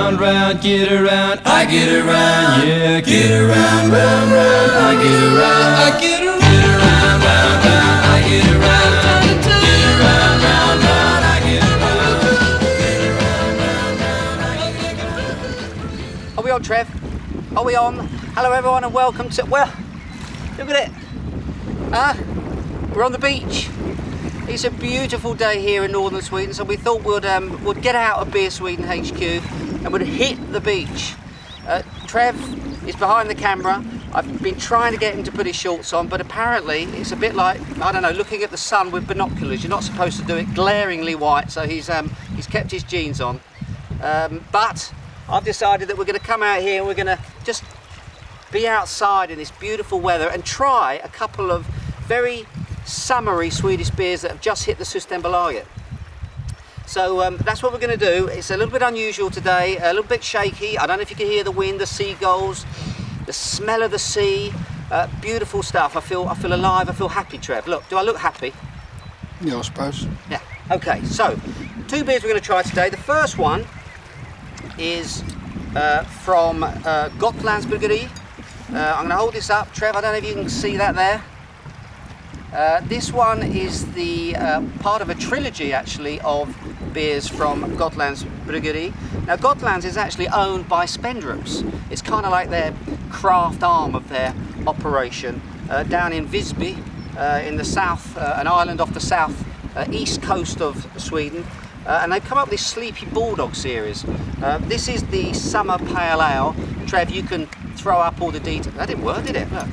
round, round, get around, I get around, yeah, get around, round, round, I get around, I get around, round, round, I get around, get around, round, round, I get around, get around, round, round, I get around. Are we on, Trev? Are we on? Hello everyone and welcome to, well, look at it. We're on the beach. It's a beautiful day here in northern Sweden, so we thought we'd get out of BeerSweden HQ and we'd hit the beach. Trev is behind the camera. I've been trying to get him to put his shorts on, but apparently it's a bit like, I don't know, looking at the sun with binoculars. You're not supposed to do it glaringly white, so he's kept his jeans on. But I've decided that we're going to come out here and we're going to just be outside in this beautiful weather and try a couple of very summery Swedish beers that have just hit the Systembolaget. So that's what we're going to do. It's a little bit unusual today, a little bit shaky. I don't know if you can hear the wind, the seagulls, the smell of the sea. Beautiful stuff. I feel alive. I feel happy, Trev. Look, do I look happy? Yeah, I suppose. Yeah. Okay. So, two beers we're going to try today. The first one is from Gotlandsbryggeri. I'm going to hold this up, Trev. I don't know if you can see that there. This one is the part of a trilogy actually of beers from Gotlandsbryggeri. Now Gotlands is actually owned by Spendrups. It's kind of like their craft arm of their operation down in Visby in the south, an island off the south east coast of Sweden. And they've come up with this Sleepy Bulldog series. This is the Summer Pale Ale. Trev, you can throw up all the details. That didn't work, did it? Look.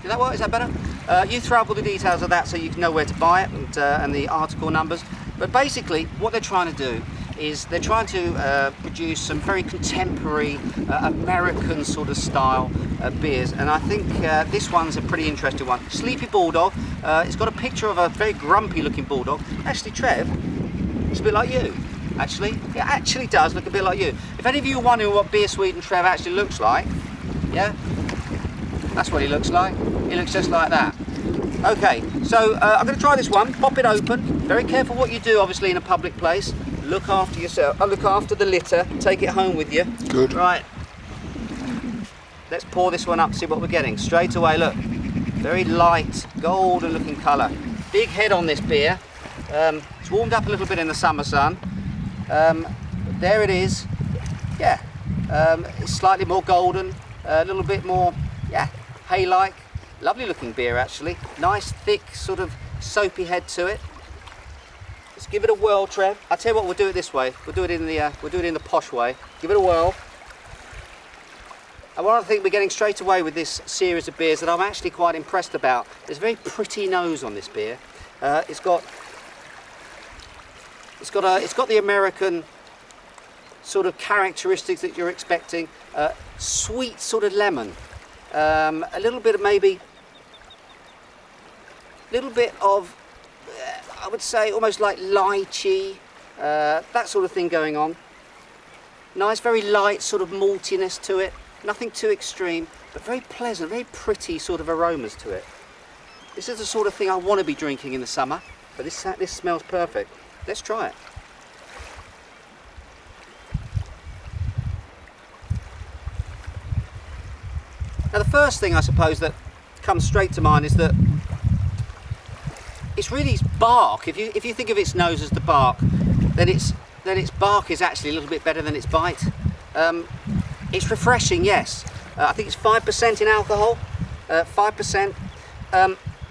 Did that work? Is that better? You throw up all the details of that so you can know where to buy it and the article numbers. But basically, what they're trying to do is they're trying to produce some very contemporary American sort of style beers. And I think this one's a pretty interesting one. Sleepy Bulldog. It's got a picture of a very grumpy looking bulldog. Actually, Trev, it's a bit like you. Actually, it actually does look a bit like you. If any of you are wondering what BeerSweden Trev actually looks like, yeah, that's what he looks like. He looks just like that. Okay, so I'm going to try this one. Pop it open. Very careful what you do, obviously, in a public place. Look after yourself. Look after the litter. Take it home with you. Good. Right. Let's pour this one up, see what we're getting. Straight away, look. Very light, golden looking colour. Big head on this beer. It's warmed up a little bit in the summer sun. There it is. Yeah. It's slightly more golden. A little bit more, yeah, hay-like. Lovely looking beer actually. Nice thick sort of soapy head to it. Let's give it a whirl, Trev. I'll tell you what, we'll do it this way. We'll do it in the posh way. Give it a whirl. And what I think we're getting straight away with this series of beers that I'm actually quite impressed about. There's a very pretty nose on this beer. It's got the American sort of characteristics that you're expecting. Sweet sort of lemon. A little bit of maybe, little bit of, I would say almost like lychee, that sort of thing going on. Nice, very light sort of maltiness to it. Nothing too extreme, but very pleasant, very pretty sort of aromas to it. This is the sort of thing I want to be drinking in the summer, but this smells perfect. Let's try it. Now the first thing I suppose that comes straight to mind is that it's really bark. If you think of its nose as the bark, then its bark is actually a little bit better than its bite. It's refreshing, yes. I think it's 5% in alcohol. 5%.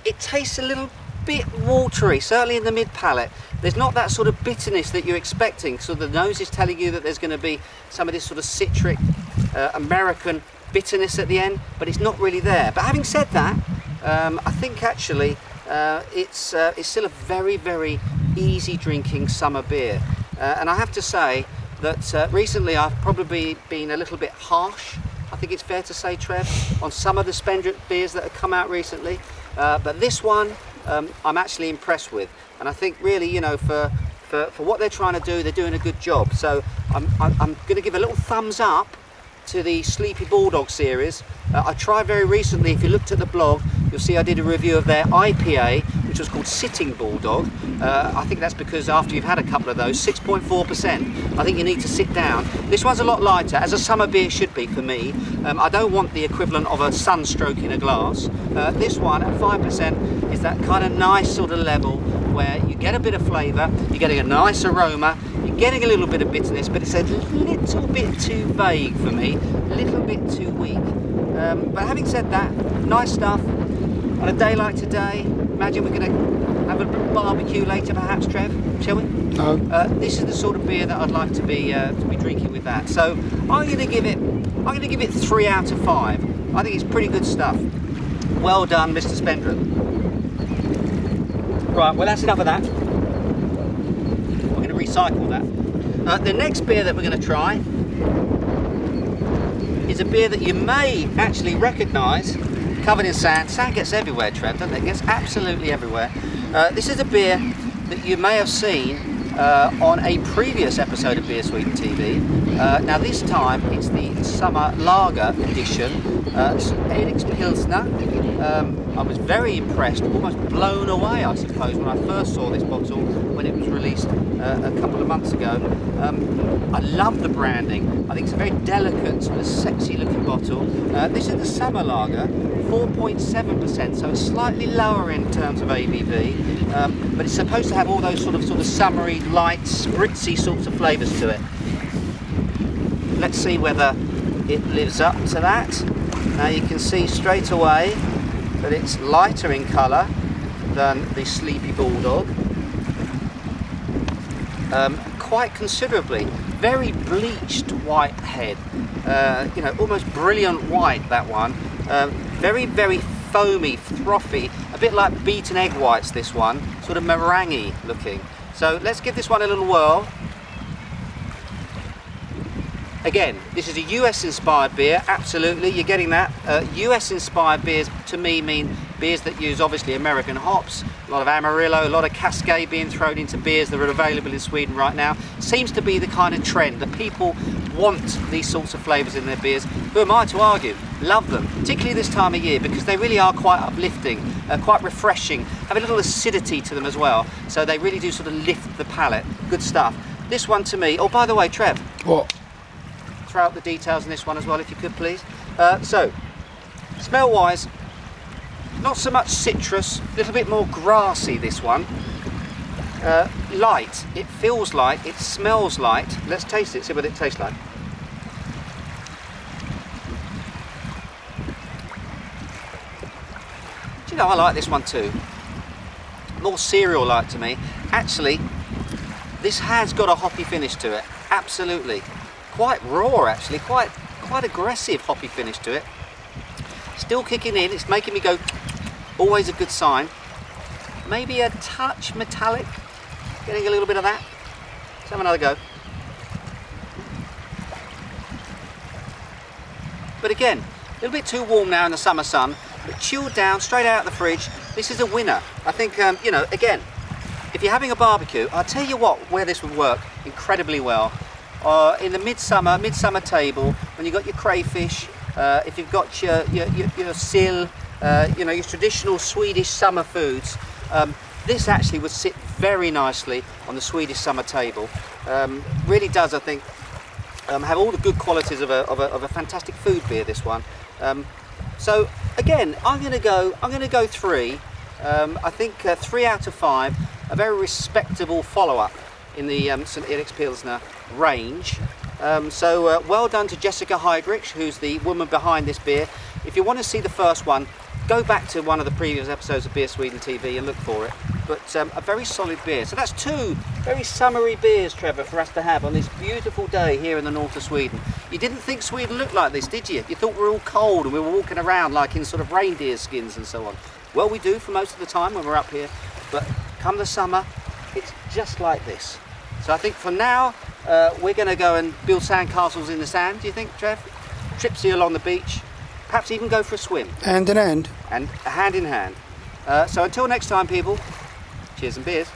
It tastes a little bit watery, certainly in the mid palate. There's not that sort of bitterness that you're expecting. So the nose is telling you that there's going to be some of this sort of citric American bitterness at the end, but it's not really there. But having said that, I think actually it's still a very, very easy drinking summer beer. And I have to say that recently I've probably been a little bit harsh, I think it's fair to say, Trev, on some of the Spendrup beers that have come out recently. But this one I'm actually impressed with, and I think really, you know, for what they're trying to do, they're doing a good job. So I'm going to give a little thumbs up to the Sleepy Bulldog series. I tried very recently, if you looked at the blog, you'll see I did a review of their IPA, which was called Sitting Bulldog. I think that's because after you've had a couple of those, 6.4%, I think you need to sit down. This one's a lot lighter, as a summer beer should be for me. I don't want the equivalent of a sunstroke in a glass. This one at 5% is that kind of nice sort of level where you get a bit of flavour, you're getting a nice aroma, you're getting a little bit of bitterness, but it's a little bit too vague for me, a little bit too weak. But having said that, nice stuff. On a day like today, imagine we're going to have a barbecue later perhaps, Trev, shall we? No. This is the sort of beer that I'd like to be drinking with that. So I'm going to give it 3 out of 5. I think it's pretty good stuff. Well done, Mr. Spendreth. Right, well that's enough of that. We're going to recycle that. The next beer that we're going to try is a beer that you may actually recognise, covered in sand. Sand gets everywhere, Trev, doesn't it? It gets absolutely everywhere. This is a beer that you may have seen on a previous episode of BeerSweden TV. Now this time it's the Summer Lager edition. It's Eric's Pilsner. I was very impressed, almost blown away I suppose, when I first saw this bottle when it was released a couple of months ago. I love the branding. I think it's a very delicate, sort of sexy looking bottle. This is the Summer Lager, 4.7%, so it's slightly lower in terms of ABV, but it's supposed to have all those sort of summery, light, spritzy sorts of flavours to it. Let's see whether it lives up to that. Now you can see straight away that it's lighter in colour than the Sleepy Bulldog, quite considerably. Very bleached white head, you know, almost brilliant white, that one. Very, very foamy, frothy, a bit like beaten egg whites, this one, sort of meringue looking. So let's give this one a little whirl. Again, this is a US inspired beer, absolutely, you're getting that. US inspired beers to me mean beers that use obviously American hops, a lot of Amarillo, a lot of Cascade being thrown into beers that are available in Sweden right now. Seems to be the kind of trend that people want these sorts of flavours in their beers. Who am I to argue? Love them, particularly this time of year, because they really are quite uplifting, quite refreshing, have a little acidity to them as well. So they really do sort of lift the palate. Good stuff. This one to me, oh by the way, Trev. What? Throw out the details in this one as well if you could please. So, smell wise, not so much citrus, a little bit more grassy this one. Light, it feels light, it smells light. Let's taste it, see what it tastes like. Do you know, I like this one too. More cereal-like to me. Actually, this has got a hoppy finish to it, absolutely. Quite raw actually, quite aggressive hoppy finish to it. Still kicking in, it's making me go, always a good sign. Maybe a touch metallic, getting a little bit of that. Let's have another go. But again, a little bit too warm now in the summer sun, but chilled down, straight out of the fridge. This is a winner. I think, you know, again, if you're having a barbecue, I'll tell you what, where this would work incredibly well. In the midsummer table, when you've got your crayfish, if you've got your sill, you know, your traditional Swedish summer foods, this actually would sit very nicely on the Swedish summer table. Really does, I think, have all the good qualities of a fantastic food beer, this one. So again, I'm going to go 3. I think 3 out of 5, a very respectable follow-up in the St. Erik's Pilsner range. So well done to Jessica Heidrich, who's the woman behind this beer. If you want to see the first one, go back to one of the previous episodes of BeerSweden TV and look for it. But a very solid beer. So that's 2 very summery beers, Trevor, for us to have on this beautiful day here in the north of Sweden. You didn't think Sweden looked like this, did you? You thought we were all cold and we were walking around like in sort of reindeer skins and so on. Well, we do for most of the time when we're up here, but come the summer, it's just like this. So I think for now, we're going to go and build sandcastles in the sand, do you think, Trev? Tripsy along the beach, perhaps even go for a swim. Hand in hand. And hand in hand. So until next time, people, cheers and beers.